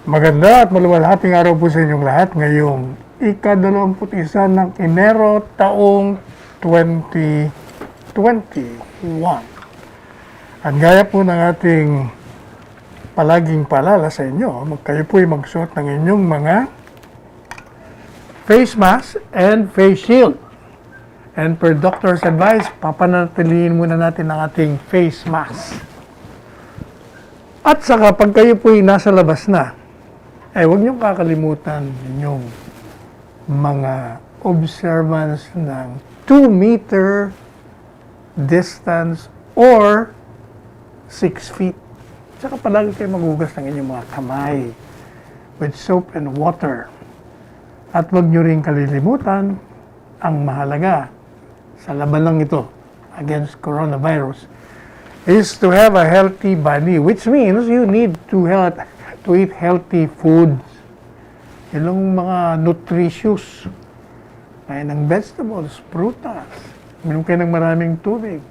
Maganda at maluwalhating araw po sa inyong lahat ngayong ika-21 ng Enero taong 2021. At gaya po ng ating palaging paalala sa inyo, kayo po'y magsuot ng inyong mga face mask and face shield. And per doctor's advice, papanatiliin muna natin ang ating face mask. At saka pag kayo po'y nasa labas na, huwag niyong kakalimutan yung mga observance ng 2-meter distance or 6 feet. Saka palagi kayo maghugas ng inyong mga kamay with soap and water. At huwag niyo rin kalilimutan ang mahalaga sa laban lang ito against coronavirus is to have a healthy body, which means you need to eat healthy foods. Yung mga nutritious. Kain ng vegetables, prutas. Minom kayo ng maraming tubig.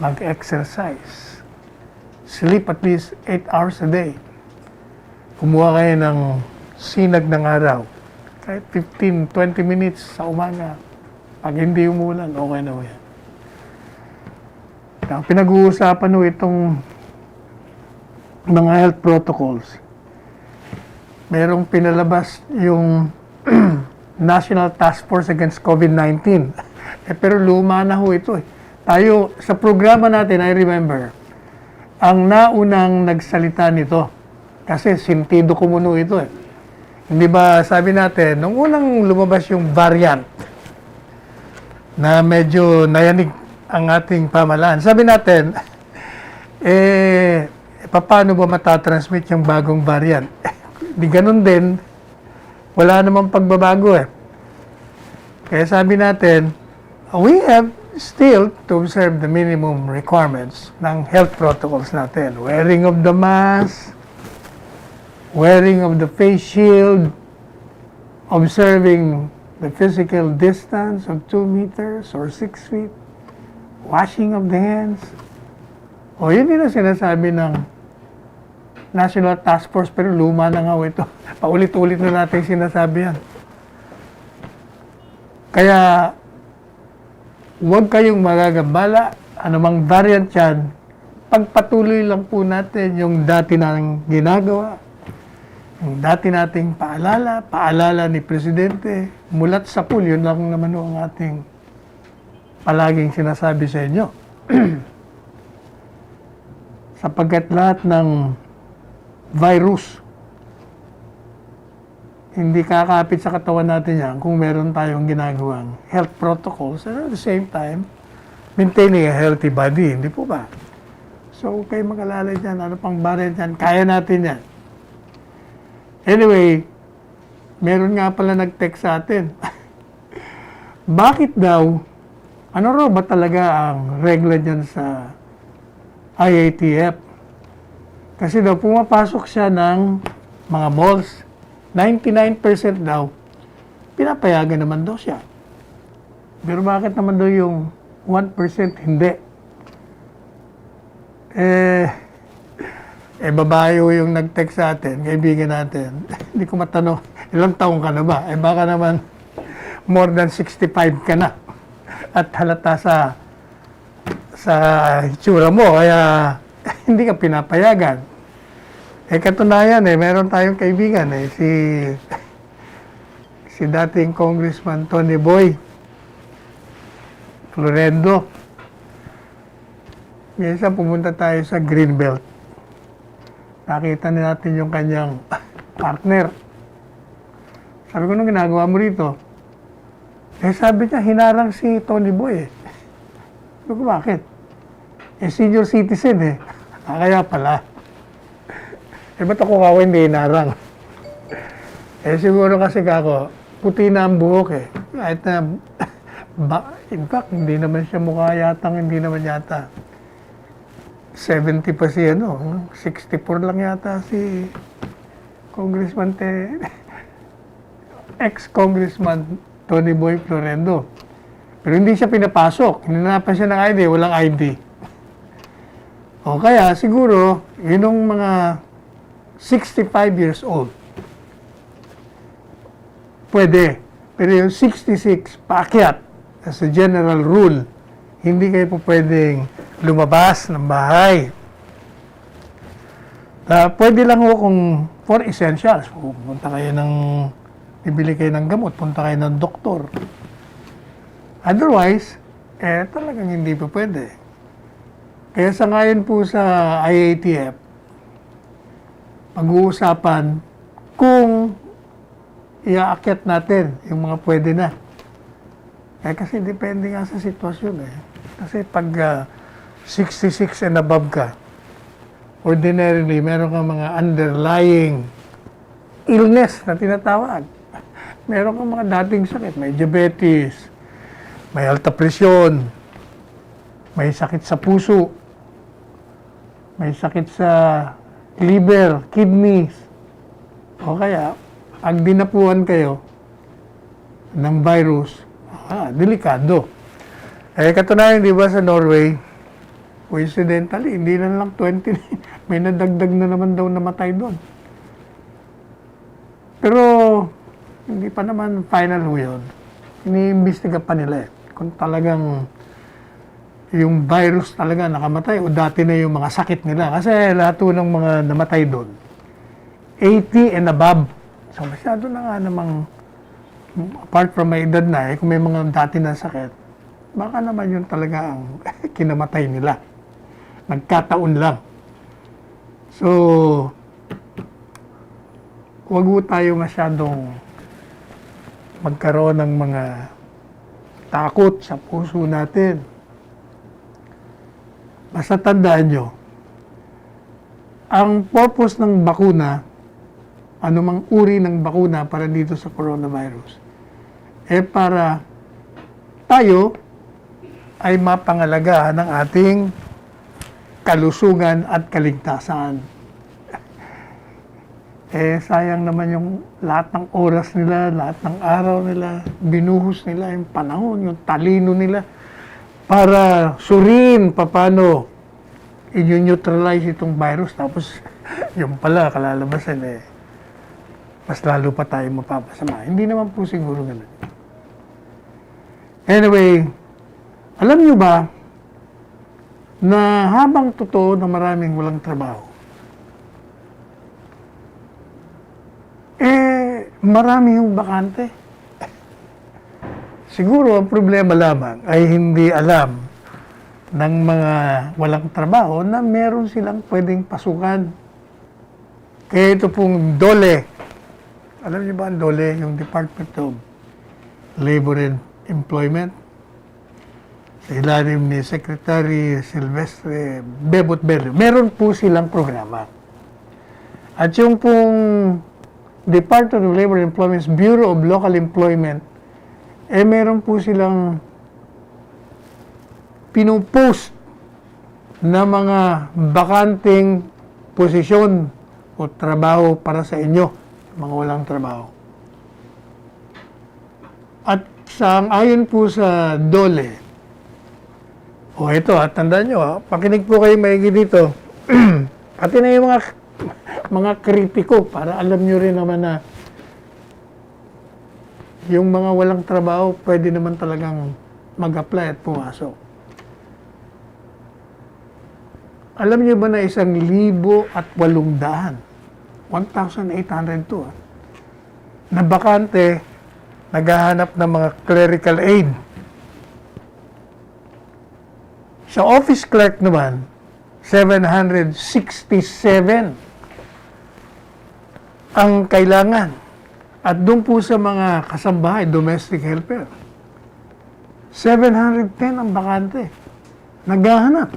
Mag-exercise. Sleep at least 8 hours a day. Kumuha kayo ng sinag ng araw. Kahit 15-20 minutes sa umaga. Pag hindi umulan, okay na yan. Ang pinag-uusapan nyo itong mga health protocols. Merong pinalabas yung National Task Force Against COVID-19. Pero luma na ho ito eh. Tayo, sa programa natin, I remember, ang naunang nagsalita nito, kasi sintido kumuno ito eh. Hindi ba sabi natin, nung unang lumabas yung variant, na medyo nayanig ang ating pamahalaan, sabi natin, paano ba matatransmit yung bagong variant? Di ganun din, wala namang pagbabago eh. Kaya sabi natin, we have still to observe the minimum requirements ng health protocols natin. Wearing of the mask, wearing of the face shield, observing the physical distance of 2 meters or 6 feet, washing of the hands. O yun din ang sinasabi ng National Task Force, pero luma na nga ito. Paulit-ulit na natin sinasabi yan. Kaya, huwag kayong magagambala. Anumang variant yan, pagpatuloy lang po natin yung dati nating ginagawa, yung dati nating paalala ni Presidente, mulat sa pool, yun lang naman ang ating palaging sinasabi sa inyo. Sapagkat lahat ng virus, hindi kakapit sa katawan natin yan kung meron tayong ginagawang health protocols and at the same time, maintaining a healthy body, hindi po ba? So, kayo mag-alala dyan, ano pang variant yan, kaya natin yan. Anyway, meron nga pala nag-text sa atin. Bakit daw, ano raw ba talaga ang regla dyan sa IATF? Kasi daw, pumapasok siya ng mga malls. 99% daw, pinapayagan naman daw siya. Pero bakit naman daw yung 1% hindi? Babae yung nag-text sa atin, kaibigan natin. Hindi ko matanong, ilang taong ka na ba? Baka naman more than 65 ka na. At halata sa hitsura mo, kaya hindi ka pinapayagan. Katunayan meron tayong kaibigan si dating Congressman Tony Boy Florendo. Minsan pumunta tayo sa Greenbelt. Nakita natin yung kanyang partner. Sabi ko, nung ginagawa mo rito? Sabi niya, hinarang si Tony Boy Sabi ko, bakit? Senior citizen kaya pala. Ba't ako hindi hinarang? Siguro kasi kako, puti na ang buhok Kahit na, in fact, hindi naman siya mukha hindi naman yata. 70 pa si 64 lang yata si Congressman ex-Congressman Tony Boy Florendo. Pero hindi siya pinapasok. Hinanapan siya ng ID, walang ID. O kaya, siguro, yun ang mga 65 years old. Pwede. Pero yung 66, paakyat, as a general rule, hindi kayo po pwedeng lumabas ng bahay. Pwede lang ho kung for essentials. Punta kayo bibili kayo ng gamot, punta kayo ng doktor. Otherwise, talagang hindi po pwede. Kaya sa ngayon po sa IATF, pag-uusapan kung iaakyat natin yung mga pwede na. Kasi depende nga sa sitwasyon Kasi pag 66 and above ka, ordinarily, meron kang mga underlying illness na tinatawag. Meron kang mga dating sakit. May diabetes, may alta presyon, may sakit sa puso, may sakit sa liver, kidneys. O kaya, pag dinapuan kayo ng virus, delikado. Katunayan, di ba, sa Norway, coincidentally, hindi na lang 20, may nadagdag na naman daw namatay doon. Pero, hindi pa naman final ho yun. Iniimbestiga pa nila kung talagang yung virus talaga nakamatay o dati na yung mga sakit nila. Kasi lahat ng mga namatay doon, 80 and above. So, masyado na nga namang, apart from may edad na, kung may mga dati na sakit, baka naman yun talaga ang kinamatay nila. Nagkataon lang. So, huwag po tayo masyadong magkaroon ng mga takot sa puso natin. Basta tandaan nyo, ang purpose ng bakuna, anumang uri ng bakuna para dito sa coronavirus, para tayo ay mapangalagahan ng ating kalusugan at kaligtasan. Sayang naman yung lahat ng oras nila, lahat ng araw nila, binuhos nila yung panahon, yung talino nila, para suriin paano i-neutralize itong virus. Tapos, yung pala, kalalabasan mas lalo pa tayo mapapasama. Hindi naman po siguro ganun. Anyway, alam nyo ba na habang totoo na maraming walang trabaho, marami yung bakante. Siguro ang problema lamang ay hindi alam ng mga walang trabaho na meron silang pwedeng pasukan. Kaya ito pong DOLE. Alam niyo ba ang DOLE? Yung Department of Labor and Employment. Sa ilalim ni Secretary Silvestre Bebot Bello. Meron po silang programa. At yung pong Department of Labor and Employment's Bureau of Local Employment, meron po silang pinupost na mga bakanting posisyon o trabaho para sa inyo, mga walang trabaho. At ayon po sa DOLE, ito tandaan nyo pakinig po kayo maigi dito, pati na yung mga kritiko, para alam nyo rin naman na yung mga walang trabaho, pwede naman talagang mag-apply at pumasok. Alam nyo ba na 1,800, 1,802, na bakante, naghahanap ng mga clerical aid. Sa office clerk naman, 767 ang kailangan. At doon po sa mga kasambahay, domestic helper, 710 ang bakante. Naghahanap.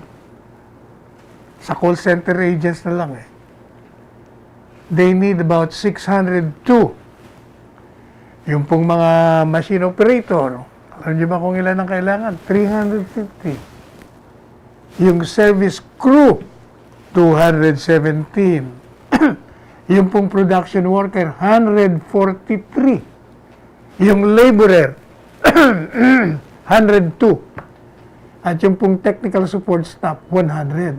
Sa call center agents na lang They need about 602. Yung pong mga machine operator, alam niyo ba kung ilan ang kailangan? 350. Yung service crew, 217. Yung pong production worker, 143. Yung laborer, 102. At yung pong technical support staff, 100.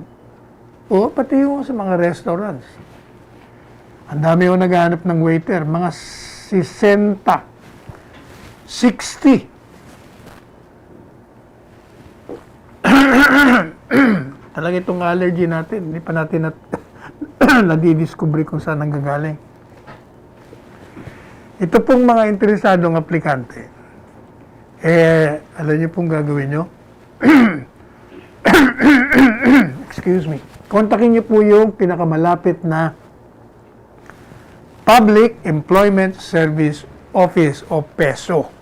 O, pati yung sa mga restaurants. Ang dami ko naghahanap ng waiter, mga 60, 60. Talaga itong allergy natin, hindi pa natin nadidiscover kung saan nanggagaling. Ito pong mga interesadong aplikante, alam niyo pong gagawin nyo? Excuse me. Kontakin niyo po yung pinakamalapit na Public Employment Service Office o PESO.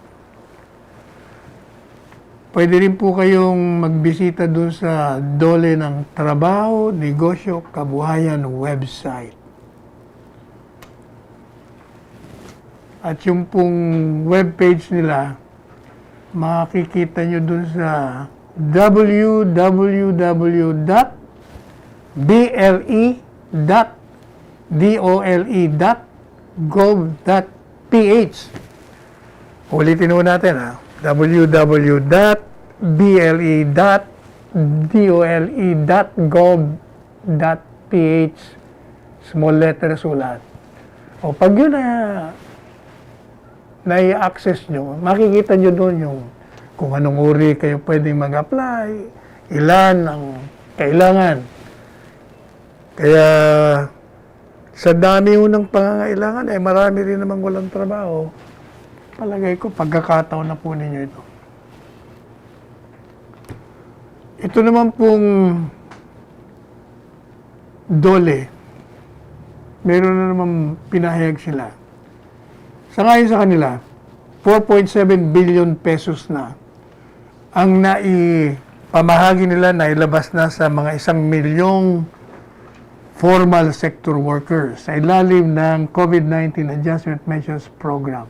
Pwede rin po kayong magbisita dun sa Dole ng Trabaho, Negosyo, Kabuhayan website. At yung pong webpage nila, makikita nyo dun sa www.ble.gov.ph. Ulitin mo natin ha. www.ble.gov.ph, small letters ulat. O pag yun na i-access nyo, makikita nyo doon yung kung anong uri kayo pwedeng mag-apply, ilan ang kailangan. Kaya sa dami ng pangangailangan, marami rin namang walang trabaho. Palagay ko, pagkakataon na po ninyo ito. Ito naman pong Dole, meron na naman pinahayag sila. Sa ngayon sa kanila, 4.7 billion pesos na ang naipamahagi nila, nailabas na sa mga 1 milyong formal sector workers sa ilalim ng COVID-19 Adjustment Measures Program.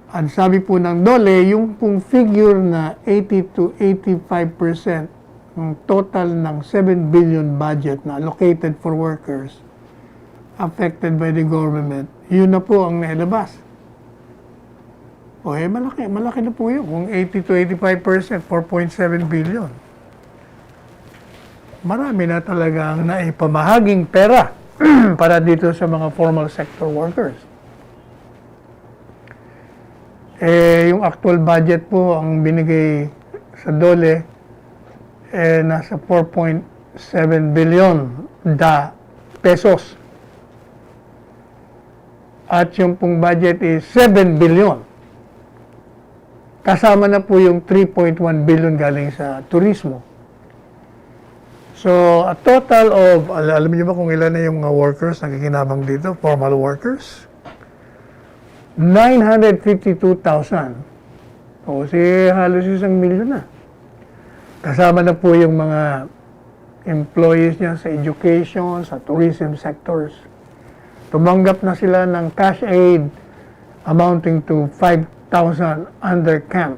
Ang sabi po ng Dole, yung pong figure na 80 to 85% ng total ng 7 billion budget na allocated for workers affected by the government, yun na po ang nailabas. O malaki na po yun. Kung 80 to 85%, 4.7 billion. Marami na talagang naipamahaging pera para dito sa mga formal sector workers. Yung actual budget po ang binigay sa Dole, nasa 4.7 billion pesos. At yung pong budget is 7 billion. Kasama na po yung 3.1 billion galing sa turismo. So, a total of, alam niyo ba kung ilan na yung mga workers na kikinabang dito, formal workers? 952,000. O, halos 1 milyon na. Kasama na po yung mga employees niya sa education, sa tourism sectors. Tumanggap na sila ng cash aid amounting to 5,000 under camp.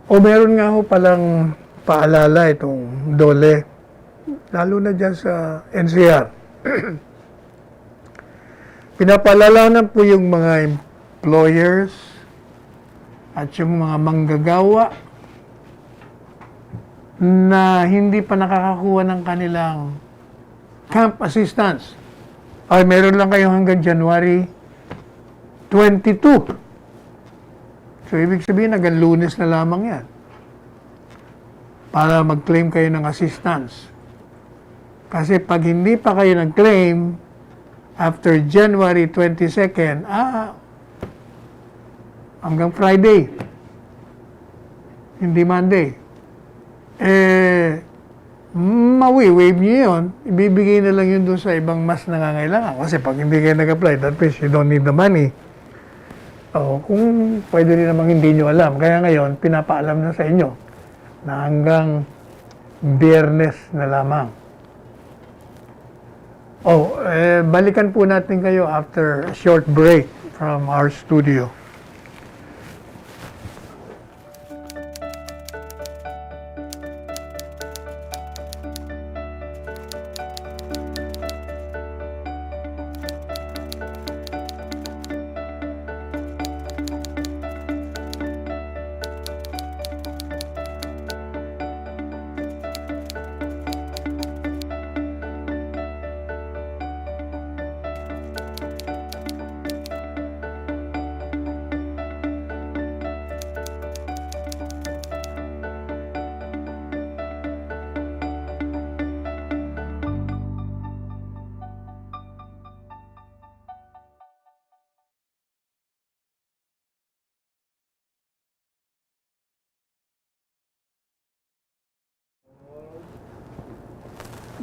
O meron nga ho palang paalala itong Dole, lalo na dyan sa NCR. Pinapaalalanan po yung mga employers at yung mga manggagawa na hindi pa nakakakuha ng kanilang camp assistance. Ay, meron lang kayo hanggang January 22. So, ibig sabihin, hanggang Lunes na lamang yan para mag-claim kayo ng assistance. Kasi pag hindi pa kayo nag-claim, after January 22nd, hanggang Friday, hindi Monday, mawi-wave nyo yun, ibibigay na lang yun doon sa ibang mas nangangailangan. Kasi pag hindi kayo nag-apply, that means you don't need the money. Kung pwede rin namang hindi nyo alam. Kaya ngayon, pinapaalam na sa inyo na hanggang Biyernes na lamang. Balikan po natin kayo after a short break from our studio.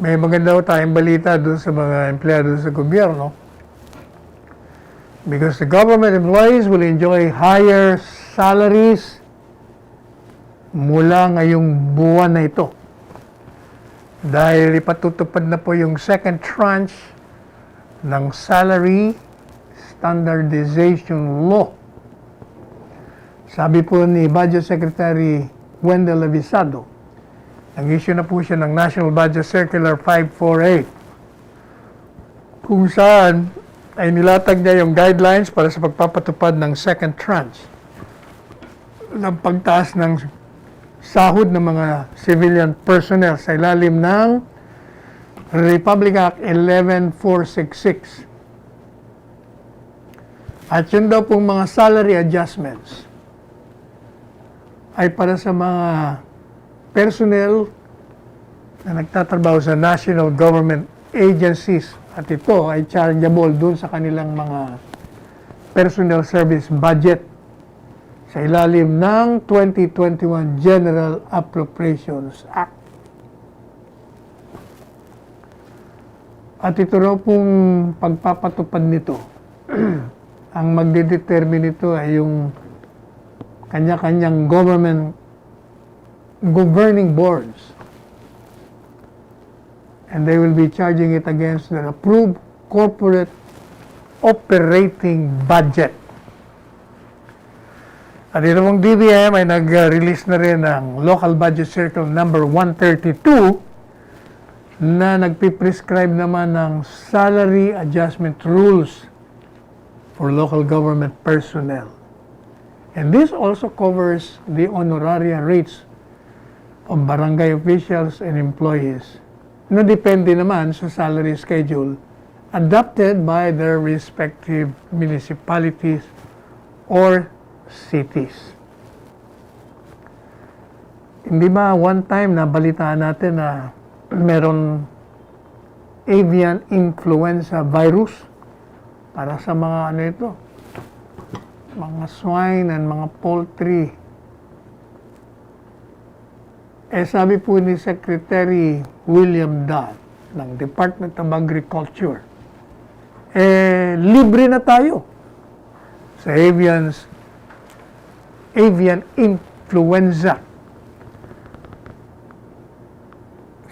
may maganda ho tayong balita doon sa mga empleyado sa gobyerno. Because the government employees will enjoy higher salaries mula ngayong buwan na ito. Dahil ipatutupad na po yung second tranche ng Salary Standardization Law. Sabi po ni Budget Secretary Wendell Avisado, nag-issue na po siya ng National Budget Circular 548 kung saan ay nilatag niya yung guidelines para sa pagpapatupad ng second tranche ng pagtaas ng sahod ng mga civilian personnel sa ilalim ng Republic Act 11466. At yun daw pong mga salary adjustments ay para sa mga personnel na nagtatrabaho sa national government agencies at ito ay chargeable dun sa kanilang mga personnel service budget sa ilalim ng 2021 General Appropriations Act. At ito raw pong pagpapatupad nito, ang magdedetermine nito ay yung kanya-kanyang governing boards. And they will be charging it against the approved corporate operating budget. At ito mong DBM ay nag-release na rin ng Local Budget Circle number 132 na nagpiprescribe naman ng salary adjustment rules for local government personnel. And this also covers the honoraria rates of barangay officials and employees na depende naman sa salary schedule adopted by their respective municipalities or cities. Hindi ba one time na balitaan natin na meron avian influenza virus para sa mga ano ito, mga swine and mga poultry. Sabi po ni Secretary William Dodd ng Department of Agriculture, libre na tayo sa avian influenza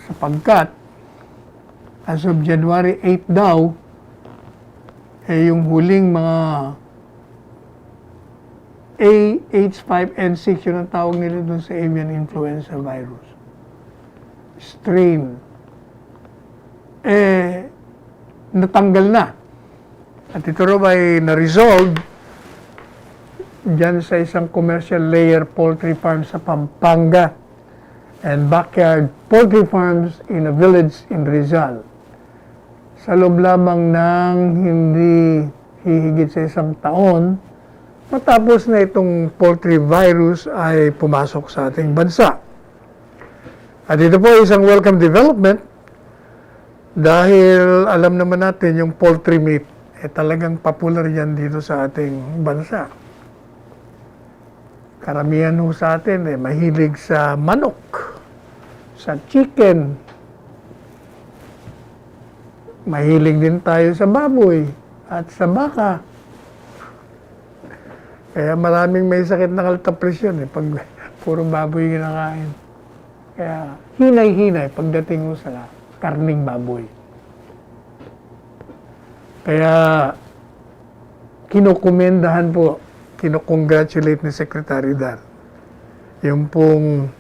sapagkat as of January 8 daw yung huling mga H5N6 yun ang tawag nila dun sa avian influenza virus strain natanggal na at ito raw ay na-resolve dyan sa isang commercial layer poultry farm sa Pampanga and backyard poultry farms in a village in Rizal sa loob lamang ng hindi hihigit sa isang taon matapos na itong poultry virus ay pumasok sa ating bansa. At ito po isang welcome development dahil alam naman natin yung poultry meat talagang popular yan dito sa ating bansa. Karamihan ho sa atin mahilig sa manok, sa chicken. Mahilig din tayo sa baboy at sa baka. Kaya maraming may sakit na kaltapresyon pag puro baboy kinakain. Kaya hinay-hinay pagdating mo sa karning baboy. Kaya kinukomendahan po, kinukongratulate ni Secretary Dar yung pong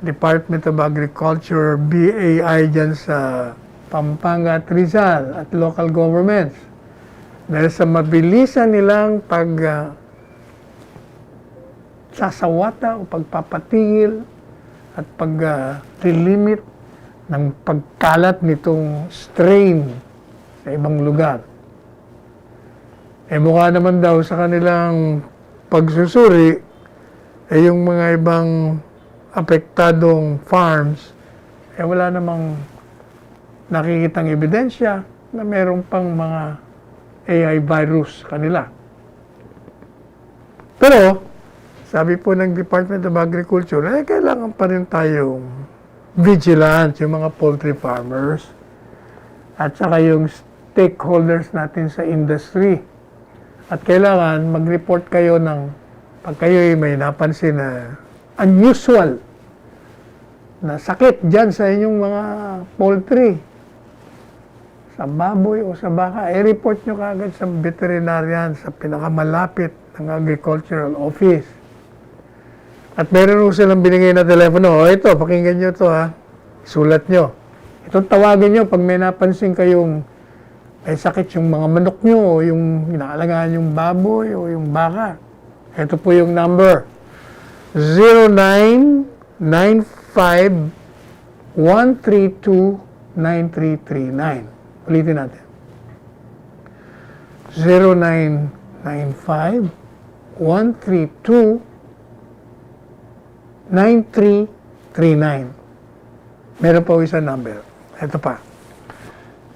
Department of Agriculture, BAI dyan sa Pampanga at Rizal at local governments dahil sa mabilisan nilang sasawata o pagpapatigil at pag-limit ng pagkalat nitong strain sa ibang lugar. Mukha naman daw sa kanilang pagsusuri yung mga ibang apektadong farms wala namang nakikitang ebidensya na meron pang mga AI virus kanila. Pero sabi po ng Department of Agriculture kailangan pa rin tayong vigilant, yung mga poultry farmers, at saka yung stakeholders natin sa industry. At kailangan mag-report kayo pag kayo may napansin na unusual na sakit dyan sa inyong mga poultry, sa baboy o sa baka, report nyo kaagad sa veterinarian, sa pinakamalapit ng agricultural office. At meron nung silang binigay na telepono, ito, pakinggan nyo to ha, sulat nyo. Ito tawagin nyo pag may napansin kayong may sakit yung mga manok nyo o yung inaalagaan yung baboy o yung baka. Ito po yung number. 0995-132-9339. Ulitin natin. 0995-132-9339. Meron pa isang number. Ito pa.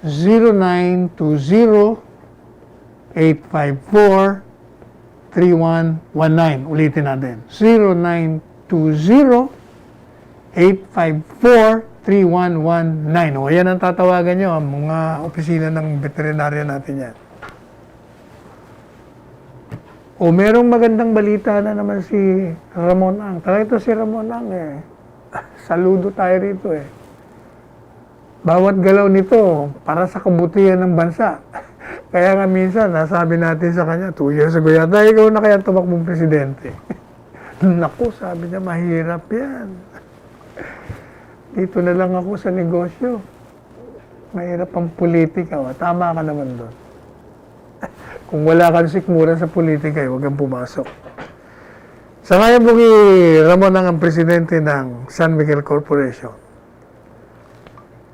0920-854-3119. Ulitin natin. 0920-854-3119. O, yan ang tatawagan nyo, ang mga opisina ng veterinarya natin yan. O, merong magandang balita na naman si Ramon Ang. Talaga ito si Ramon Ang Saludo tayo rito Bawat galaw nito, para sa kabutihan ng bansa. Kaya nga minsan, nasabi natin sa kanya, 2 years ago yata, ikaw na kaya tumakbong presidente. Naku, sabi niya, mahirap yan. Dito na lang ako sa negosyo. Mahirap ang politika. Tama ka naman doon. Kung wala kang sikmura sa politika, huwag kang pumasok. Sa ngayon po Ramon ang presidente ng San Miguel Corporation.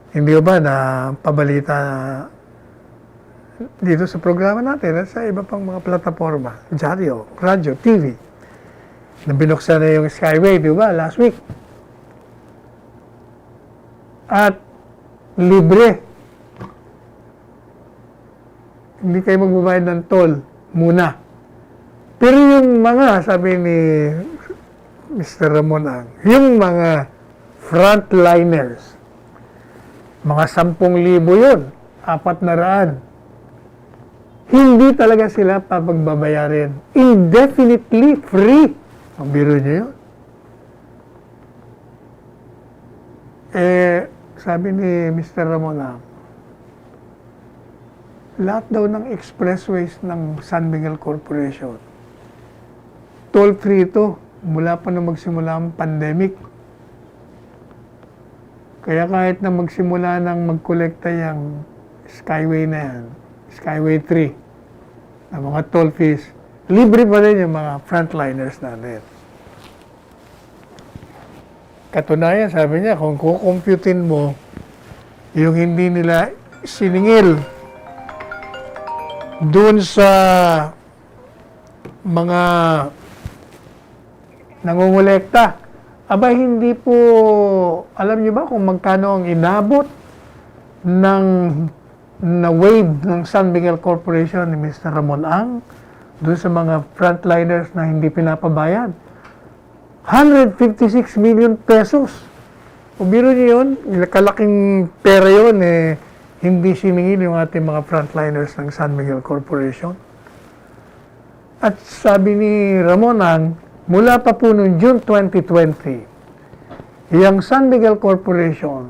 Hindi ba na pabalita dito sa programa natin at sa iba pang mga plataforma, dyaryo, radyo, TV, na binuksan na yung Skyway, di ba, last week. At libre. Hindi kayo magbabayad ng toll muna. Pero yung mga, sabi ni Mr. Ramon Ang, yung mga frontliners, mga 10,000 yun, 400. Hindi talaga sila papagbabayarin. Indefinitely free. Ang biro nyo yun. Sabi ni Mr. Ramon lahat daw ng expressways ng San Miguel Corporation, toll-free ito mula pa nung magsimula ang pandemic. Kaya kahit na magsimula ng magkolekta yung Skyway na yan, Skyway 3, na mga toll fees, libre pa rin yung mga frontliners natin. Katunayan, sabi niya, kung kukumputin mo yung hindi nila siningil doon sa mga nangungulekta, aba, hindi po, alam niyo ba kung magkano ang inabot na wave ng San Miguel Corporation ni Mr. Ramon Ang doon sa mga frontliners na hindi pinapabayad? 156 million pesos. O biro niyo yun, kalaking pera yun, hindi siningil yung ating mga frontliners ng San Miguel Corporation. At sabi ni Ramon Ang, mula pa po noong June 2020, yung San Miguel Corporation,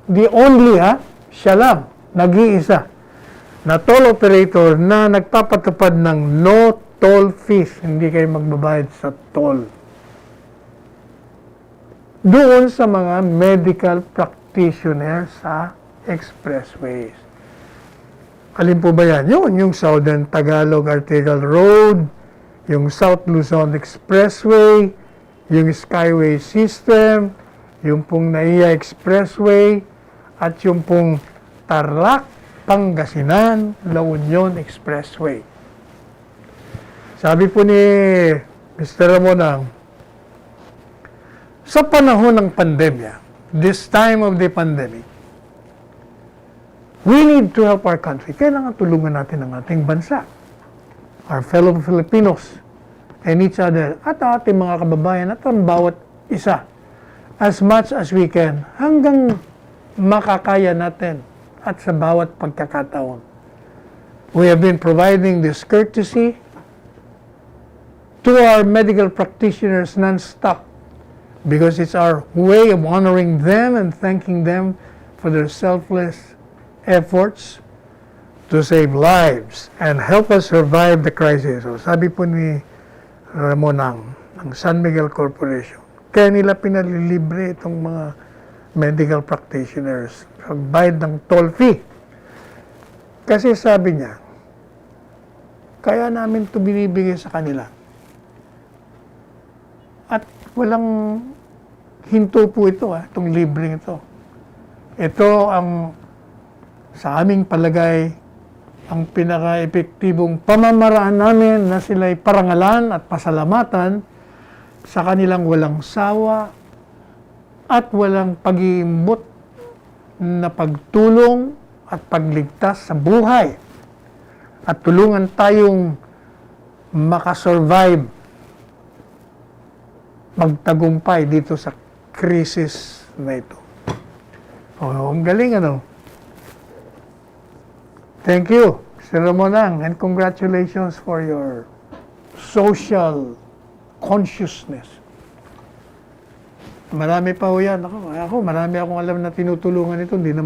the only, siya lang, nag-iisa, na toll operator na nagpapatupad ng no toll fees. Hindi kayo magbabayad sa toll. Doon sa mga medical practitioners sa expressways. Alin po ba yan? Yung Southern Tagalog Arterial Road, yung South Luzon Expressway, yung Skyway System, yung pong NAIA Expressway, at yung pong Tarlac, Pangasinan, La Union Expressway. Sabi po ni Mr. Ramonang, sa panahon ng pandemya, this time of the pandemic, we need to help our country. Kailangan tulungan natin ang ating bansa, our fellow Filipinos, and each other, at ating mga kababayan, at ang bawat isa as much as we can hanggang makakaya natin at sa bawat pagkakataon. We have been providing this courtesy to our medical practitioners non-stop because it's our way of honoring them and thanking them for their selfless efforts to save lives and help us survive the crisis. So, sabi po ni Ramon ng San Miguel Corporation, kaya nila pinalilibre itong mga medical practitioners, pagbayad ng toll fee. Kasi sabi niya, kaya namin ito binibigay sa kanila. At walang hinto po ito, itong libreng ito. Ito ang, sa aming palagay, ang pinaka-epektibong pamamaraan namin na sila'y parangalan at pasalamatan sa kanilang walang sawa at walang pag-iimbot na pagtulong at pagligtas sa buhay at tulungan tayong makasurvive, magtagumpay dito sa krisis na ito. Ang galing, ano? Thank you, Sir Ramonang, and congratulations for your social consciousness. Marami pa ho yan. Ako, marami akong alam na tinutulungan ito. Hindi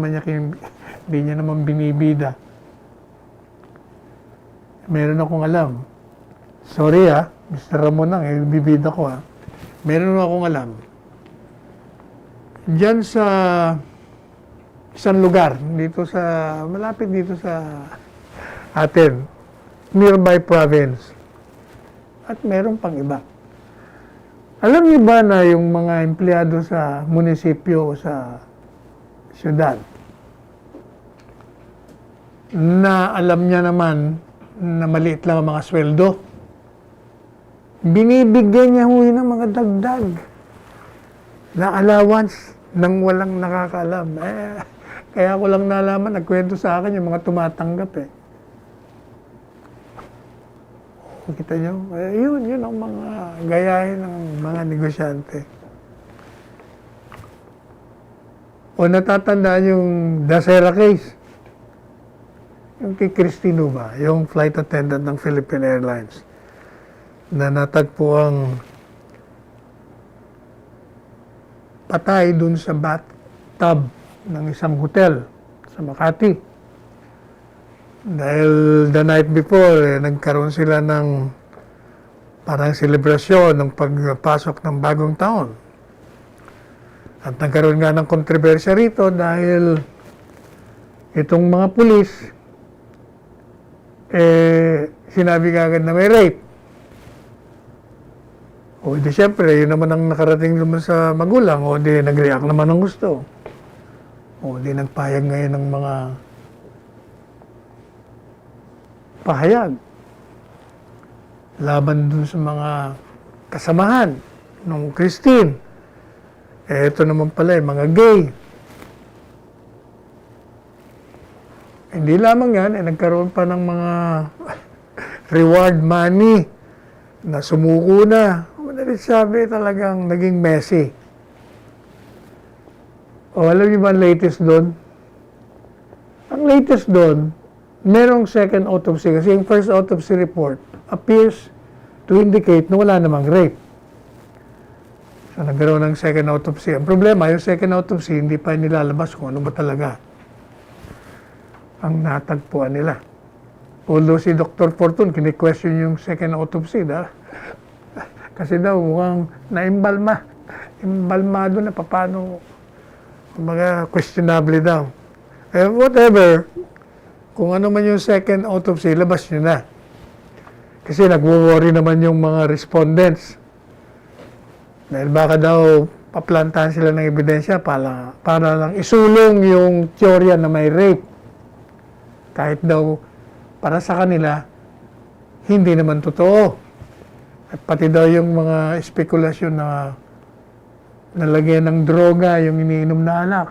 niya naman binibida. Meron akong alam. Sorry Mr. Ramonang, bibida ko Meron akong alam. Diyan sa isang lugar, malapit dito sa atin, nearby province. At meron pang iba. Alam niyo ba na yung mga empleyado sa munisipyo o sa syudad na alam niya naman na maliit lang ang mga sweldo, binibigyan niya ho ng mga dagdag na allowance nang walang nakakaalam. Kaya ko lang nalaman, nagkwento sa akin yung mga tumatanggap Kita nyo? Yun ang mga gayahin ng mga negosyante. O natatandaan yung Dasera case? Yung kay Christine ba? Yung flight attendant ng Philippine Airlines na natagpo ang patay dun sa bathtub ng isang hotel sa Makati. Dahil the night before, nagkaroon sila ng parang selebrasyon ng pagpasok ng bagong taon. At nagkaroon nga ng kontrobersya rito dahil itong mga pulis, sinabi agad na may rape. O di syempre, yun naman ang nakarating naman sa magulang, o di nag-react naman ng gusto. O di nagpayag ngayon ng mga pahayag laban dun sa mga kasamahan ng Christine. Ito naman pala mga gay. Hindi lamang yan, nagkaroon pa ng mga reward money na sumuko na. Madalit sabi, talagang naging messy. O alam niyo ba ang latest doon? Ang latest doon, merong second autopsy kasi yung first autopsy report appears to indicate na wala namang rape. So, nagkaroon ng second autopsy. Ang problema, yung second autopsy, hindi pa nilalabas kung ano ba talaga ang natagpuan nila. Although si Dr. Fortune, kini-question yung second autopsy, kasi daw mukhang naimbalmado na paano, mga questionable daw. Whatever, kung ano man yung second autopsy, labas nyo na. Kasi nagwo-worry naman yung mga respondents. Dahil baka daw paplantahan sila ng ebidensya para lang isulong yung teorya na may rape. Kahit daw para sa kanila, hindi naman totoo. At pati daw yung mga spekulasyon na nalagyan ng droga yung iniinom na anak.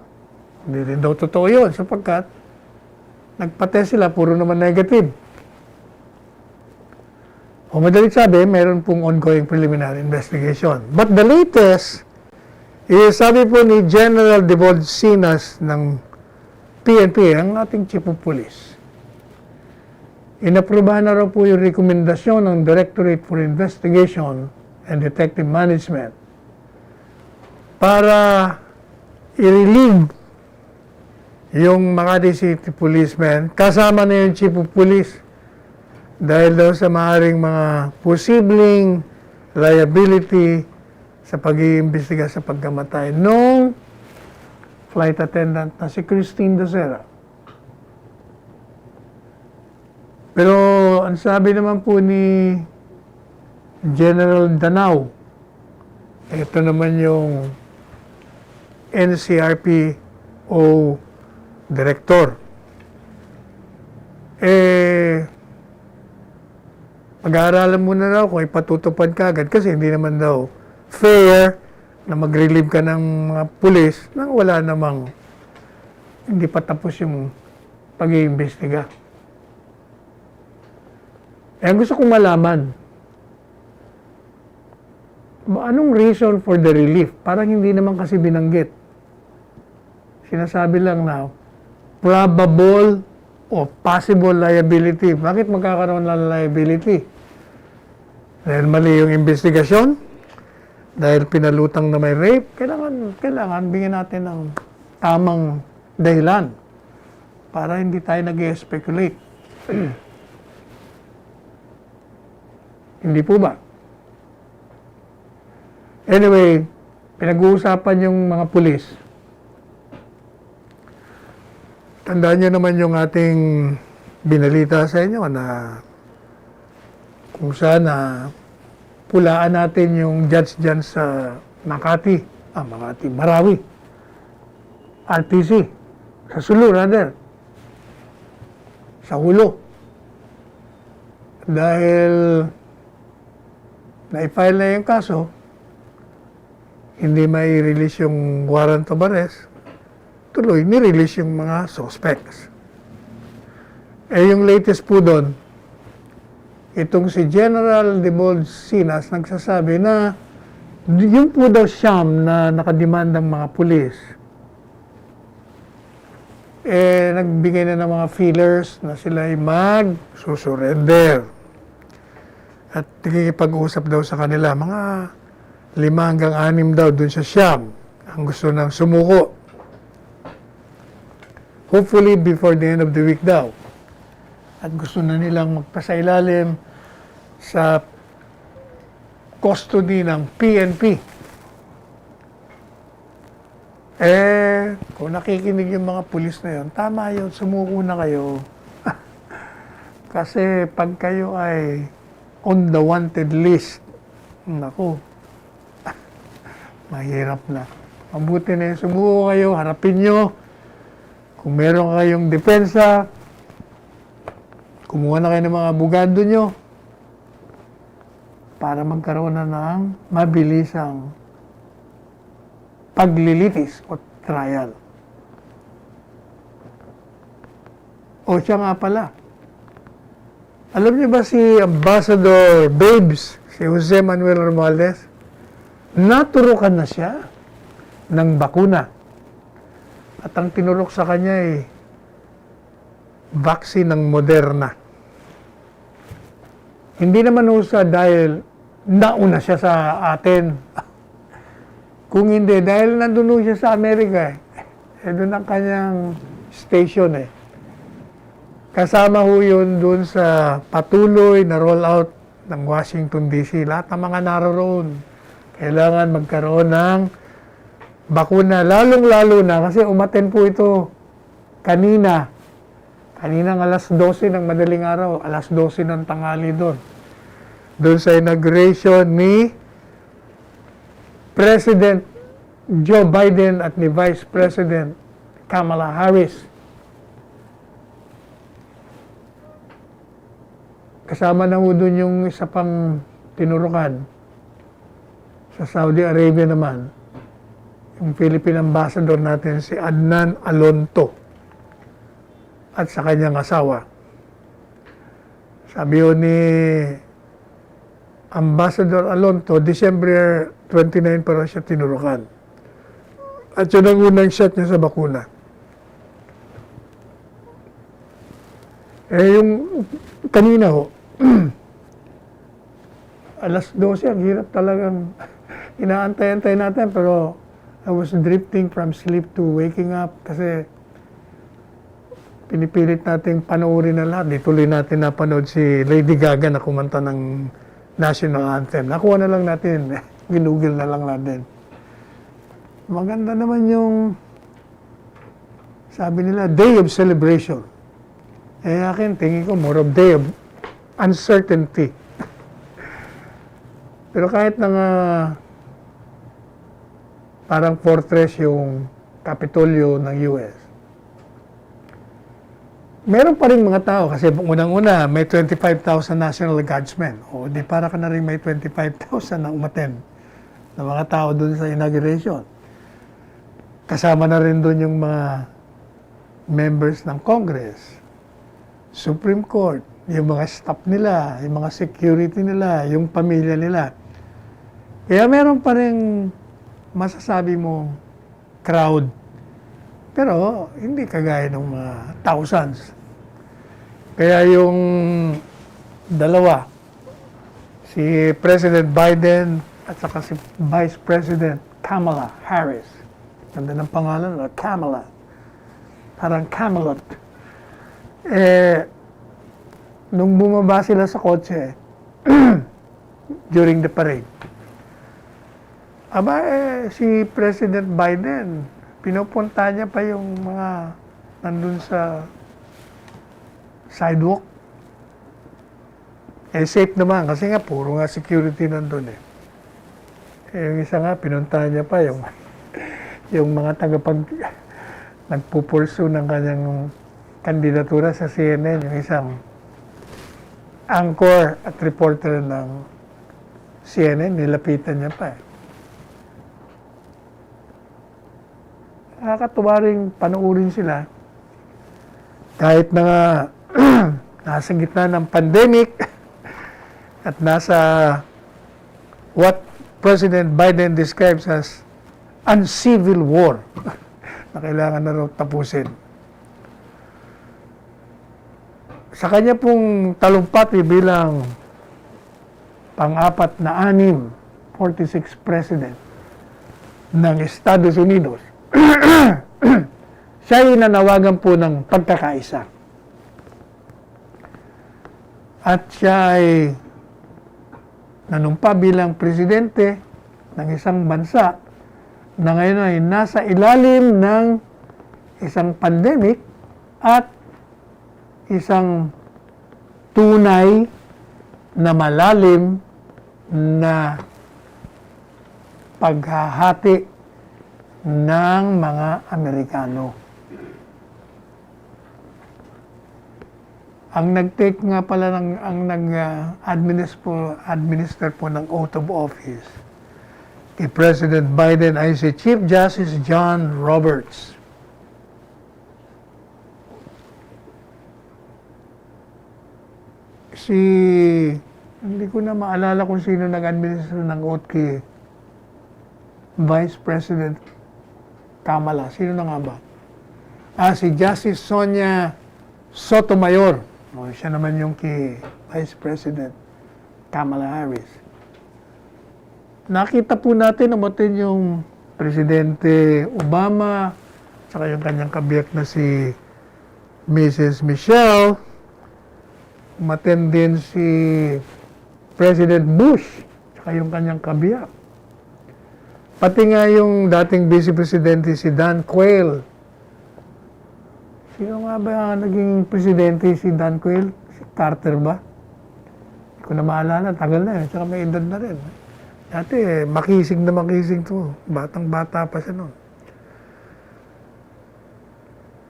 Hindi rin daw totoo yun sapagkat nagpatest sila, puro naman negative. O madalit sabi, mayroon pong ongoing preliminary investigation. But the latest Sabi po ni General Devon Sinas ng PNP, ang ating Chief of Police, inaprubahan na raw po yung rekomendasyon ng Directorate for Investigation and Detective Management para i-relieve yung Makati City policemen, kasama na yung Chief of Police, dahil daw sa maaaring mga posibleng liability sa pag-iimbestiga sa pagkamatay nung flight attendant na si Christine Docera. Pero ang sabi naman po ni General Danao, ito naman yung NCRPO Director. Mag-aaralan muna raw kung ipatutupad ka agad kasi hindi naman daw fair na mag-relieve ka ng mga pulis nang wala namang hindi pa tapos yung pag-iimbestiga. Ang gusto kong malaman, anong reason for the relief? Parang hindi naman kasi binanggit. Sinasabi lang na probable o possible liability. Bakit magkakaroon ng liability? Dahil mali yung investigasyon? Dahil pinalutang na may rape? Kailangan bigyan natin ng tamang dahilan para hindi tayo nag-speculate. Hindi po ba? Anyway, pinag-uusapan yung mga pulis. Tandaan nyo naman yung ating binalita sa inyo na kung saan pulaan natin yung judge dyan sa Marawi, RTC, sa Sulu rather, sa Hulo. Dahil na-file na yung kaso, hindi may release yung warrant of arrest, tuloy ni-release yung mga suspects. Yung latest po doon, itong si General Devon Sinas nagsasabi na yung po daw siyam na nakademandang mga pulis, nagbigay na ng mga feelers na sila ay mag-surrender. At nakikipag-usap daw sa kanila, mga 5 hanggang 6 daw dun sa siyam ang gusto nang sumuko. Hopefully before the end of the week daw. At gusto na nilang magpasailalim sa custody ng PNP. Kung nakikinig yung mga pulis na yun, tama yun, sumuko na kayo. Kasi pag kayo ay on the wanted list, naku, mahirap na. Mabuti na yung sumuko kayo, harapin nyo. Kung meron kayong depensa, kumuha na kayo ng mga abogado nyo para magkaroon na ng mabilisang paglilitis o trial. O siya nga pala. Alam niyo ba si Ambassador Babes, si Jose Manuel Romualdez, naturukan na siya ng bakuna. At ang tinurok sa kanya ay vaccine ng Moderna. Hindi naman usa dahil nauna siya sa atin. Kung hindi, dahil nandun siya sa Amerika doon ang kanyang station Kasama ho yun doon sa patuloy na rollout ng Washington DC. Lahat ng mga naroon, kailangan magkaroon ng bakuna. Lalong-lalo na kasi umaten po ito kaninang alas 12 ng madaling araw, alas 12 ng tanghali doon. Doon sa inauguration ni President Joe Biden at ni Vice President Kamala Harris. Kasama na ho doon yung isa pang tinurukan sa Saudi Arabia naman, yung Philippine Ambassador natin si Adnan Alonto at sa kanyang asawa. Sabi ho ni Ambassador Alonto, December 29 para siya tinurukan. At yun ang unang shot niya sa bakuna. Yung kanina ho, alas 12, ang hirap talagang inaantay-antay natin, pero I was drifting from sleep to waking up kasi pinipilit nating panoorin na lahat. Di tuloy natin napanood si Lady Gaga na kumanta ng national anthem. Nakuha na lang natin, ginugil na lang natin. Maganda naman yung, sabi nila, day of celebration. Akin, tingin ko, more of day of uncertainty. Pero kahit na nga, parang fortress yung Kapitolyo ng US, meron pa rin mga tao kasi unang-una may 25,000 National Guardsmen. O di para ka na rin may 25,000 na umattend na mga tao dun sa inauguration. Kasama na rin dun yung mga members ng Congress, Supreme Court, yung mga staff nila, yung mga security nila, yung pamilya nila. Kaya meron pa rin masasabi mo crowd. Pero hindi kagaya ng mga thousands. Kaya yung dalawa, si President Biden at saka si Vice President Kamala Harris. Ganda ng pangalan, Kamala. Parang Camelot. Nung bumaba sila sa kotse during the parade, si President Biden, pinupunta niya pa yung mga nandun sa sidewalk. Safe naman kasi nga puro nga security nandun yung isa nga, pinunta niya pa yung mga nagpupurso ng kanyang kandidatura sa CNN, yung isang anchor at reporter ng CNN, nilapitan niya pa Nakakatuwa rin panoorin sila kahit na nga nasa gitna ng pandemic at nasa what President Biden describes as uncivil war na kailangan na raw tapusin. Sa kanya pong talumpati bilang pang-apat na 46 president ng Estados Unidos, siya ay nanawagan po ng pagkakaisa. At siya ay nanumpa bilang presidente ng isang bansa na ngayon ay nasa ilalim ng isang pandemic at isang tunay na malalim na paghahati ng mga Amerikano. Ang nag-take nga pala ang nag-administer po ng oath of office kay President Biden ay si Chief Justice John Roberts. Hindi ko na maalala kung sino nag-administer ng oath kay Vice President Kamala. Sino na nga ba? Si Justice Sonia Sotomayor. Siya naman yung kay Vice President Kamala Harris. Nakita po natin umatin yung Presidente Obama, saka yung kanyang kabiyak na si Mrs. Michelle. Umatin din si President Bush, saka yung kanyang kabiyak. Pati nga yung dating Vice Presidente si Dan Quayle. Sino nga ba naging presidente si Dan Quayle? Si Carter ba? Hindi ko na maalala. Tagal na Tsaka may edad na rin. Dati makisig na makisig to. Batang-bata pa siya noon.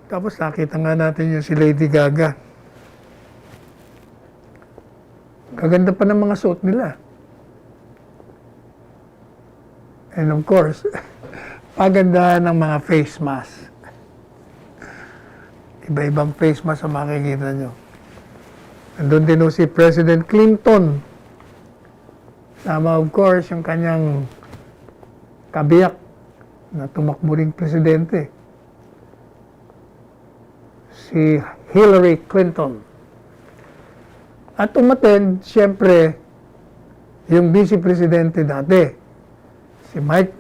Tapos nakita nga natin yung si Lady Gaga. Kaganda pa ng mga suot nila. And of course, pagandahan ng mga face mask. Iba-ibang face mask ang makikita nyo. Andun din si President Clinton. Sama of course yung kanyang kabiyak na tumakbo ring presidente, si Hillary Clinton. At umattend, siyempre, yung vice presidente dati, si Mike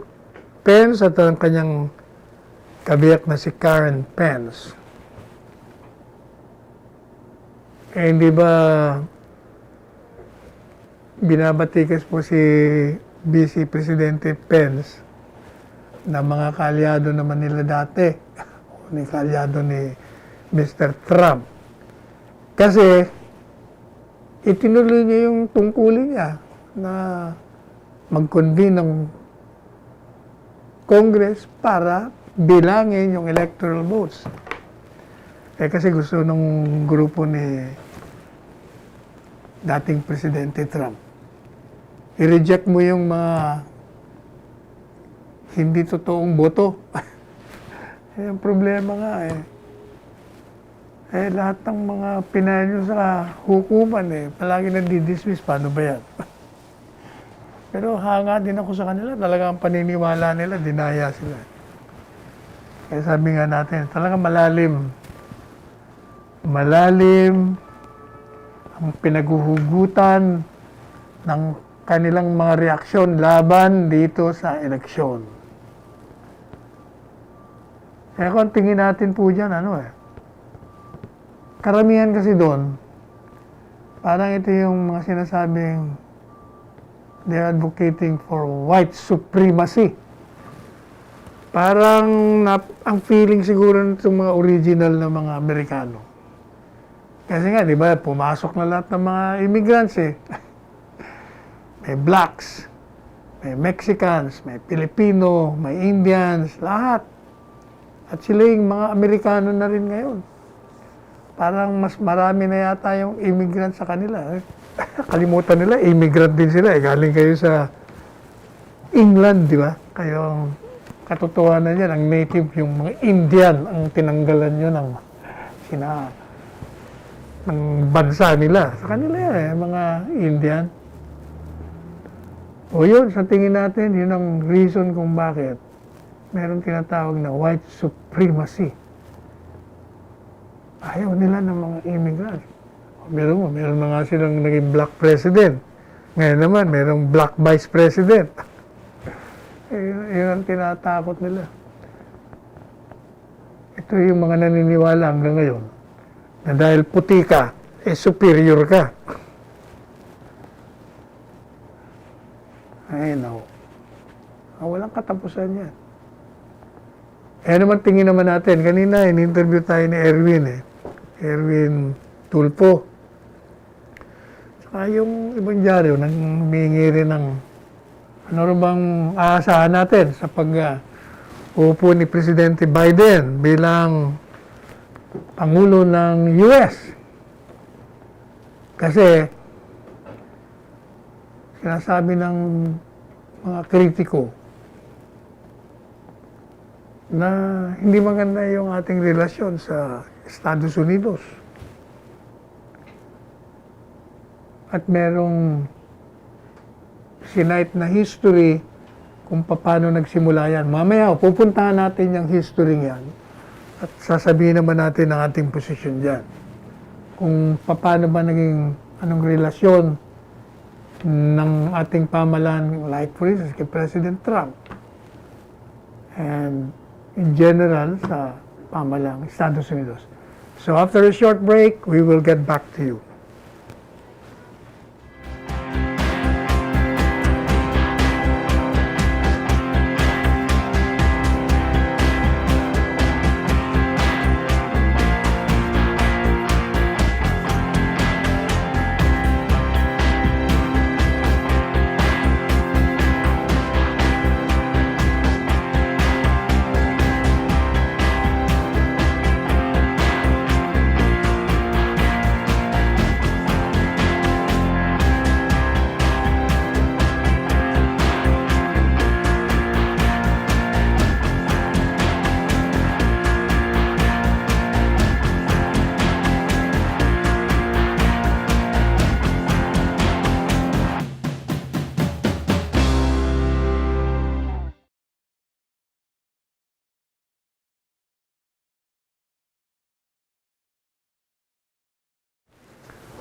Pence at ang kanyang kabiyak na si Karen Pence. Eh, hindi ba binabatikas po si Vice Presidente Pence na mga kaalyado naman nila dati, o ni kaalyado ni Mr. Trump. Kasi itinuloy niya yung tungkulin niya na mag-convene ng Congress para bilangin yung electoral votes. Eh kasi gusto ng grupo ni dating Presidente Trump, i-reject mo yung mga hindi totoong boto. Eh, ang problema nga lahat ng mga pinanyo sa hukuman palagi nandidismiss. Paano ba yan? Pero hanga din ako sa kanila. Talagang paniniwala nila, dinaya sila. Kaya sabi nga natin, talagang malalim ang pinaghuhugutan ng kanilang mga reaksyon laban dito sa eleksyon. Kaya kung tingin natin po dyan, karamihan kasi doon, parang ito yung mga sinasabing they're advocating for white supremacy. Parang ang feeling siguro nitong mga original na mga Amerikano. Kasi nga, di ba, pumasok na lahat ng mga immigrants May blacks, may Mexicans, may Filipino, may Indians, lahat. At sila yung mga Amerikano na rin ngayon. Parang mas marami na yata yung immigrant sa kanila. Kalimutan nila, immigrant din sila. Galing kayo sa England, di ba? Kayo ang katotohanan yan, ang native, yung mga Indian, ang tinanggalan nyo ng bansa nila. Sa kanila yan, mga Indian. O yun, sa tingin natin, yun ang reason kung bakit meron tinatawag na white supremacy. Ayaw nila ng mga immigrants. Meron na nga silang naging black president. Ngayon naman, merong black vice president. Yun ang tinatakot nila. Ito yung mga naniniwala hanggang ngayon na dahil puti ka, superior ka. Ay, no. Walang katapusan yan. Naman tingin naman natin. Kanina, in-interview tayo ni Erwin Erwin Tulfo. Saka yung ibang dyaryo, humingi rin ng ano rin bang aasahan natin sa pag-upo ni Presidente Biden bilang Pangulo ng US. Kasi sinasabi ng mga kritiko na hindi maganda yung ating relasyon sa Estados Unidos. At merong sinight na history kung paano nagsimula yan. Mamaya, pupuntahan natin yung history yan at sasabihin naman natin ang ating posisyon dyan. Kung paano ba naging anong relasyon ng ating pamahalaan, like for instance, kay President Trump. And in general, sa pamahalaan Estados Unidos. So after a short break, we will get back to you.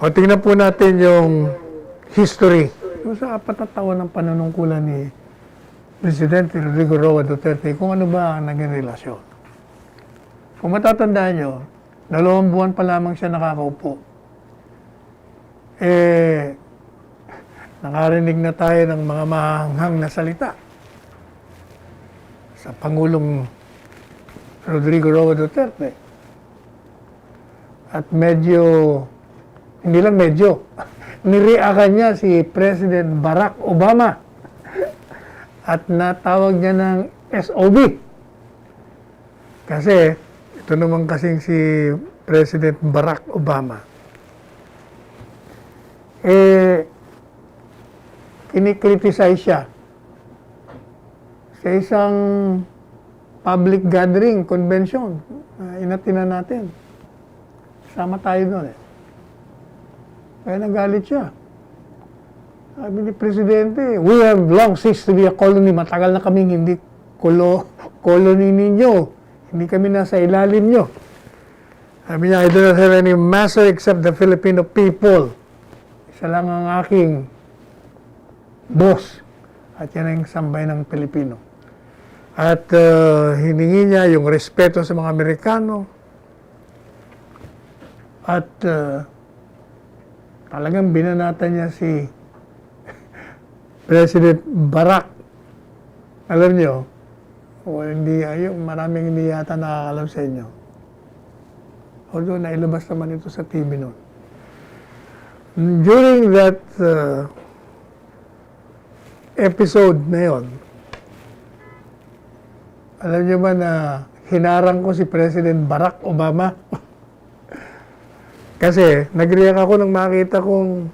O, tingnan po natin yung history. Yung sa 4 na taon ng panunungkulan ni Presidente Rodrigo Roa Duterte, kung ano ba ang naging relasyon. Kung matatandaan nyo, 2 buwan pa lamang siya nakakaupo. Nakarinig na tayo ng mga mahanghang na salita sa Pangulong Rodrigo Roa Duterte. At medyo, hindi lang medyo, nireakan niya si President Barack Obama at natawag niya ng SOB. Kasi, ito naman kasing si President Barack Obama. Kinikriticize siya sa isang public gathering, convention, inatina natin. Sama tayo doon Kaya nagalit siya. Sabi ni Presidente, we have long ceased to be a colony. Matagal na kaming hindi colony ninyo. Hindi kami nasa ilalim nyo. Sabi niya, I do not have any master except the Filipino people. Isa lang ang aking boss. At yan ang sambay ng Pilipino. At hiningi niya yung respeto sa mga Amerikano. At talagang binanatan niya si President Barack. Alam niyo, maraming hindi yata nakakalam sa inyo. Although nailabas naman ito sa TV noon. During that episode na yun, alam niyo ba na hinarang ko si President Barack Obama? Kasi nag-react ako nang makita kong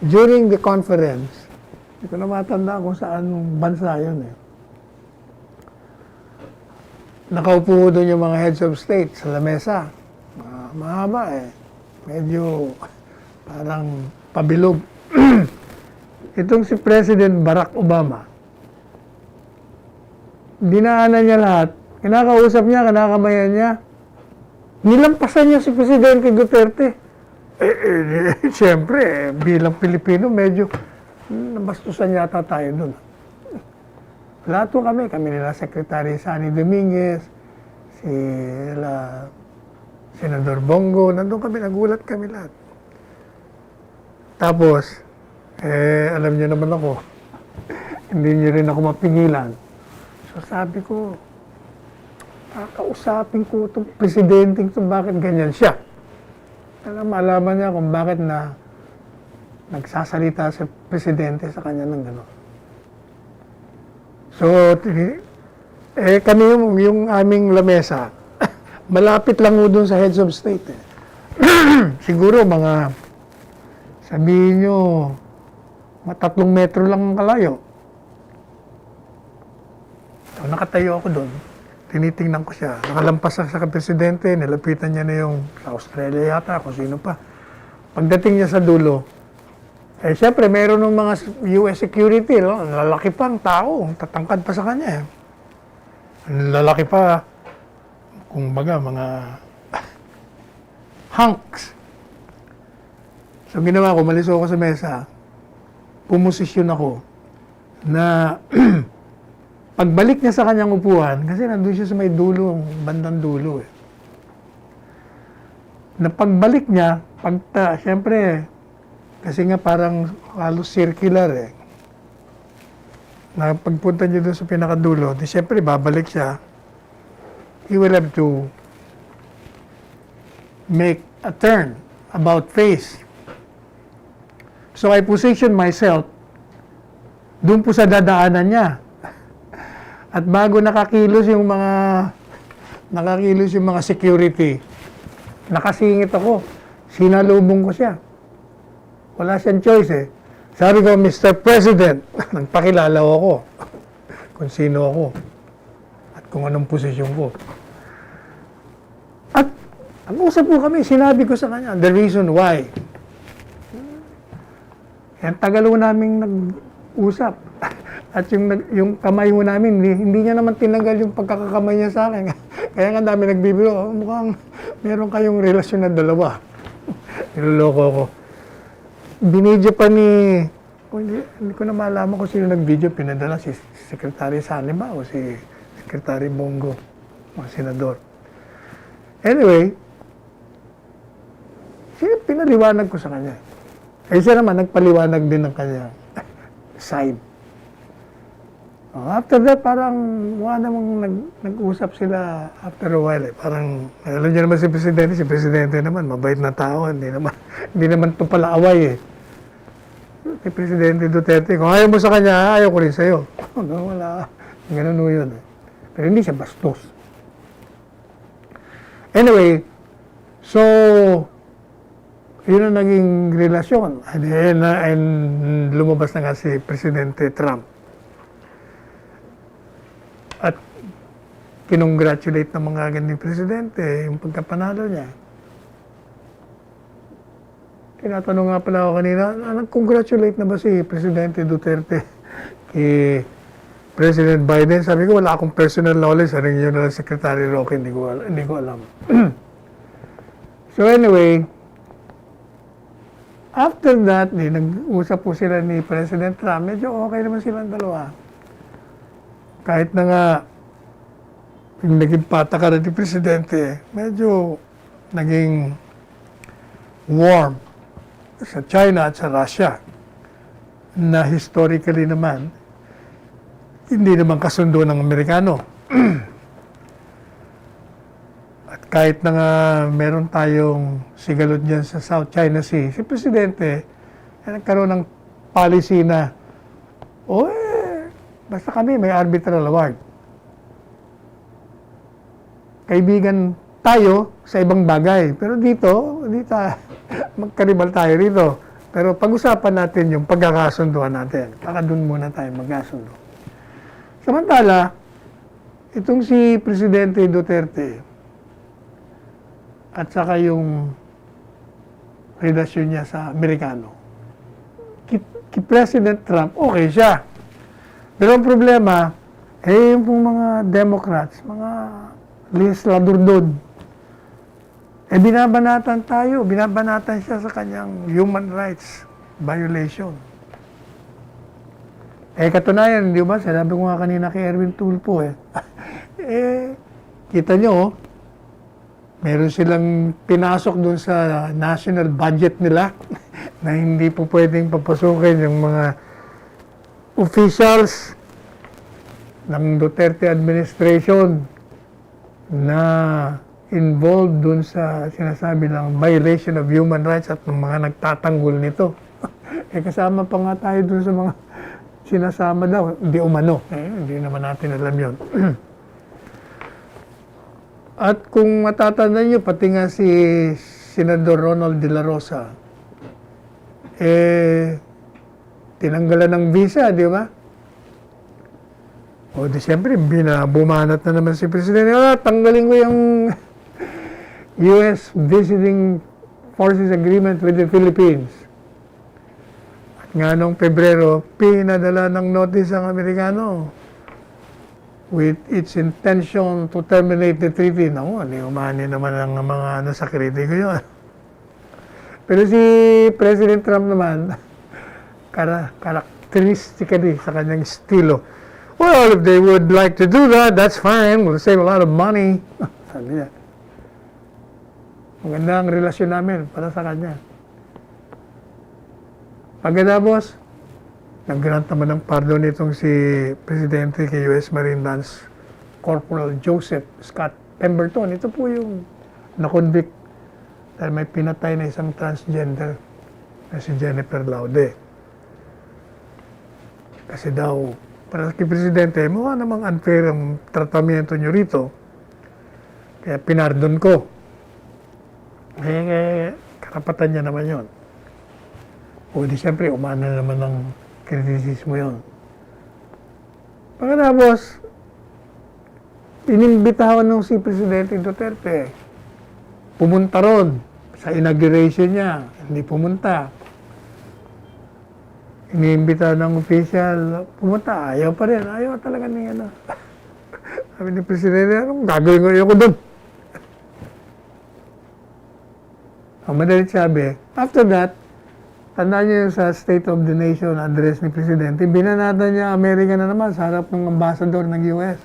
during the conference, hindi ko na matanda kung saan bansa yun Nakaupo doon yung mga heads of state sa lamesa. Mahaba Medyo parang pabilog. Itong si President Barack Obama, dinaanan niya lahat. Kinakausap niya, kinakamayan niya. Nilampasan niya si Presidente Duterte. Siyempre, bilang Pilipino, medyo nabastusan yata tayo doon. Lahat kami nila Secretary Sani Dominguez, Senador Bongo, nandun kami, nagulat kami lahat. Tapos, alam niyo naman ako, hindi niyo rin ako mapigilan. So sabi ko, kausapin ko itong presidente ito, bakit ganyan siya. Malaman niya kung bakit na nagsasalita sa presidente sa kanya ng gano'n. So, kami yung aming lamesa, malapit lang doon sa heads of state. Siguro mga, sabihin nyo, 3 metro lang ang kalayo. So, nakatayo ako doon. Tinitingnan ko siya. Nakalampas sa presidente, nilapitan niya na yung sa Australia yata, kung sino pa. Pagdating niya sa dulo, siyempre, meron ng mga US security, no? Lalaki pa ang tao, tatangkad pa sa kanya. Lalaki pa, kung baga, mga hunks. So, ginawa ko, malis ako sa mesa, pumosisyon ako na pagbalik niya sa kanyang upuan, kasi nandun siya sa may dulo, bandang dulo Na pagbalik niya, siyempre, kasi nga parang halos circular Na pagpunta niya doon sa pinakadulo, di siyempre babalik siya. He will have to make a turn about face. So I position myself doon po sa dadaanan niya. At bago nakakilos yung mga security, nakasingit ako. Sinalubong ko siya. Wala siyang choice Sabi ko, Mr. President, nagpakilala ako kung sino ako at kung anong posisyon ko. At ang usap po kami, sinabi ko sa kanya, the reason why. Yan, tagal ho naming nag-usap. At yung kamay ho namin, hindi niya naman tinanggal yung pagkakakamay niya sa akin. Kaya nga dami nagbibiro, mukhang meron kayong relasyon na dalawa. niloloko ko. Binidyo pa ni, hindi ko na malaman kung sino nag-video, pinadala si Secretary Sani ba o si Secretary Bongo, mga senador. Anyway, pinaliwanag ko sa kanya. Eh siya naman, nagpaliwanag din ng kanya side. After that, parang wala namang nag-usap sila after a while. Parang, alam niyo naman si Presidente naman, mabait na tao, hindi naman ito pala away Si Presidente Duterte, kung ayaw mo sa kanya, ayaw ko rin sa'yo. Wala, ganun yun. Pero hindi siya bastos. Anyway, so, yun ang naging relasyon. And lumabas na nga si Presidente Trump. At kinongratulate ng mga ganyan Presidente yung pagkapanalo niya. Tinatanong nga pala ako kanina, nag-congratulate na ba si Presidente Duterte kay President Biden? Sabi ko, wala akong personal knowledge. Sabi niyo na lang Secretary Roque, hindi ko alam. So anyway, after that, nag-usap po sila ni President Trump. Medyo okay naman silang dalawa. Kahit na nga, yung naging patakaran ni Presidente, medyo naging warm sa China at sa Russia na historically naman, hindi naman kasundo ng Amerikano. At kahit na nga meron tayong sigalot dyan sa South China Sea, si Presidente ay nagkaroon ng policy na, basta kami may arbitral award. Kaibigan tayo sa ibang bagay. Pero dito magkaribal tayo rito. Pero pag-usapan natin yung pagkakasunduan natin. Baka doon muna tayo magkasundo. Samantala, itong si Presidente Duterte at saka yung relasyon niya sa Amerikano, kay President Trump, okay siya. Pero ang problema, yung mga Democrats, mga legislador doon, binabanatan siya sa kanyang human rights violation. Katunayan, di ba? Sinabi ko nga kanina kay Erwin Tulfo kita nyo, meron silang pinasok doon sa national budget nila na hindi po pwedeng papasukin yung mga officials ng Duterte administration na involved dun sa sinasabi ng violation of human rights at ng mga nagtatanggol nito. Kasama pa nga tayo dun sa mga sinasama daw, hindi umano. Hindi naman natin alam yun. At kung matatandaan nyo, pati nga si Senador Ronald De La Rosa, tinanggalan ng visa, di ba? O di siyempre, bumanat na naman si Presidente, tanggalin ko yung U.S. Visiting Forces Agreement with the Philippines. At nga noong Pebrero, pinadala ng notice ang Amerikano with its intention to terminate the treaty. Naku, hindi umani naman ang mga sa kritiko yun. Pero si President Trump naman, characteristically sa kanyang estilo, well, if they would like to do that, that's fine. We'll save a lot of money. Sabi niya. Maganda ang relasyon namin para sa kanya. Pagkatapos, nag-grant naman ng pardon itong si Presidente kay U.S. Marine Lance Corporal Joseph Scott Pemberton. Ito po yung na-convict dahil may pinatay na isang transgender na si Jennifer Laude. Kasi daw, para kay Presidente, mukha namang unfair ang tratamento nyo rito. Kaya pinardon ko. Karapatan niya naman yon. O di siyempre, umana naman ng kritisismo yon. Pagkatapos, inimbitahan ng si Presidente Duterte. Pumunta ron sa inauguration niya. Hindi pumunta. Iniimbita ng official, pumunta, ayaw pa rin. Ayaw talaga niya na. Sabi ni Presidente, anong gagawin ko doon? Madalit sabi, after that, tandaan niyo yung sa State of the Nation address ni Presidente, binanatan niya Amerika na naman sa harap ng ambassador ng US.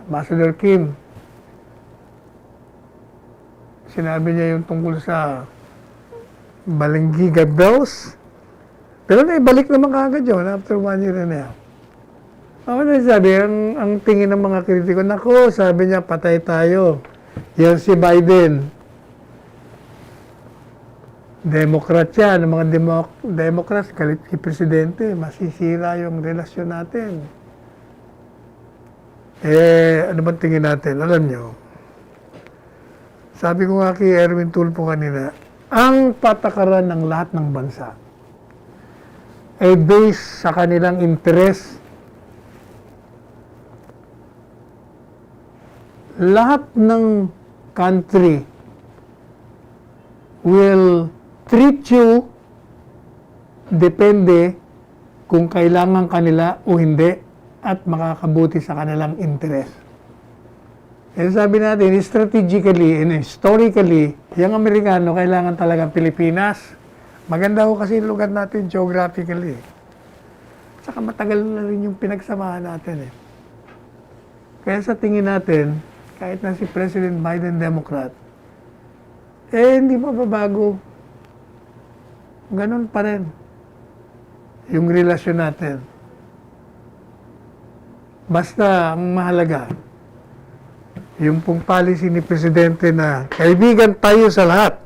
Ambassador Kim. Sinabi niya yung tungkol sa Balingiga Bells. Pero naibalik naman kaagad yun after 1 year and a half. Ako na sabi, ang tingin ng mga kritiko, nako, sabi niya, patay tayo. Yan si Biden. Democrat yan. Ang mga Democrats, galit si Presidente. Masisira yung relasyon natin. Ano bang tingin natin? Alam nyo, sabi ko nga kay Erwin Tulfo kanina, ang patakaran ng lahat ng bansa ay based sa kanilang interes. Lahat ng country will treat you depende kung kailangan kanila o hindi at makakabuti sa kanilang interes. Kaya sabi natin, strategically and historically, yung Amerikano kailangan talagang Pilipinas. Maganda ho kasi yung lugar natin geographically. Saka matagal na rin yung pinagsamahan natin eh. Kaya sa tingin natin, kahit na si President Biden Democrat, hindi mababago. Ganun pa rin yung relasyon natin. Basta ang mahalaga, yung pong policy ni Presidente na kaibigan tayo sa lahat.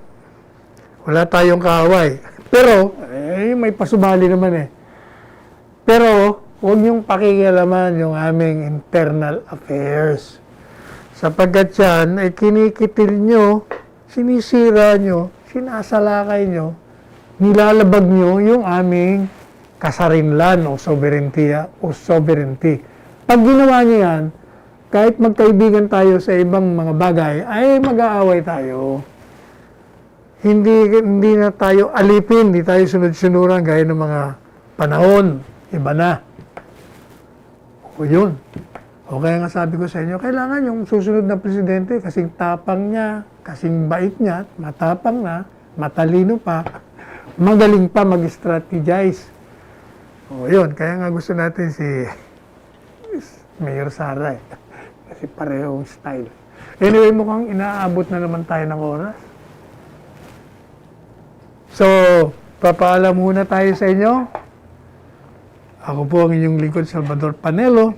Wala tayong kaaway. Pero, may pasubali naman eh. Pero, huwag niyong pakikialaman yung aming internal affairs. Sapagkat yan, ay kinikitil nyo, sinisira nyo, sinasalakay nyo, nilalabag nyo yung aming kasarinlan o sovereignty. Pag ginawa nyo yan, kahit magkaibigan tayo sa ibang mga bagay, ay mag-aaway tayo. Hindi na tayo alipin, hindi tayo sunod-sunuran gaya ng mga panahon. Iba na. O yun. O kaya nga sabi ko sa inyo, kailangan yung susunod na presidente, kasing tapang niya, kasing bait niya, matapang na, matalino pa, magaling pa mag-strategize. O yun, kaya nga gusto natin si Mayor Sara eh. Kasi parehong style. Anyway, mukhang inaabot na naman tayo ng oras. So, papaalam muna tayo sa inyo. Ako po ang inyong lingkod, Salvador Panelo.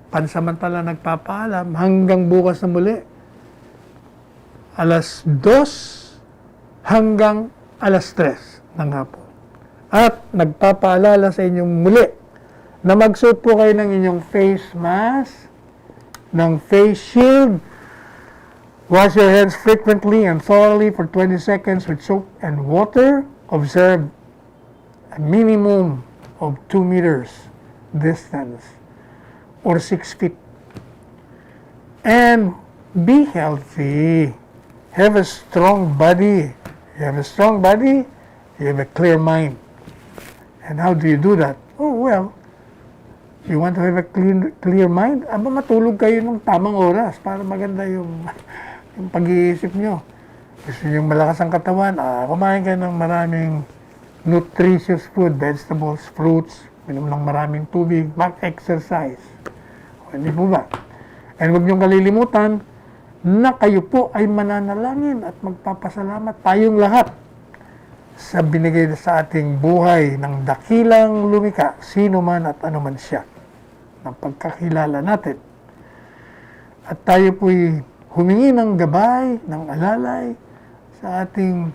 Pansamantala nagpapaalam hanggang bukas na muli. 2:00 hanggang 3:00 ng hapon. At nagpapaalala sa inyong muli na magsuot po kayo ng inyong face mask, ng face shield. Wash your hands frequently and thoroughly for 20 seconds with soap and water. Observe a minimum of 2 meters distance or 6 feet. And be healthy. Have a strong body. You have a strong body, you have a clear mind. And how do you do that? Oh, well, you want to have a clear mind? Matulog kayo ng tamang oras para maganda yung pag-iisip nyo. Gusto nyo malakas ang katawan, kumain kayo ng maraming nutritious food, vegetables, fruits, minom ng maraming tubig, mag-exercise. Hindi po ba? And huwag nyo kalilimutan na kayo po ay mananalangin at magpapasalamat tayong lahat sa binigay sa ating buhay ng dakilang lumika, sino man at ano man siya, ng pagkakilala natin. At tayo po'y humingi ng gabay, ng alalay sa ating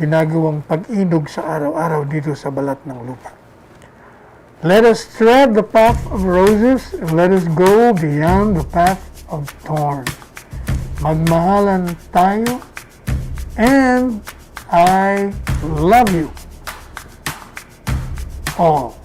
ginagawang pag-inog sa araw-araw dito sa balat ng lupa. Let us tread the path of roses and let us go beyond the path of thorns. Magmahalan tayo, and I love you all.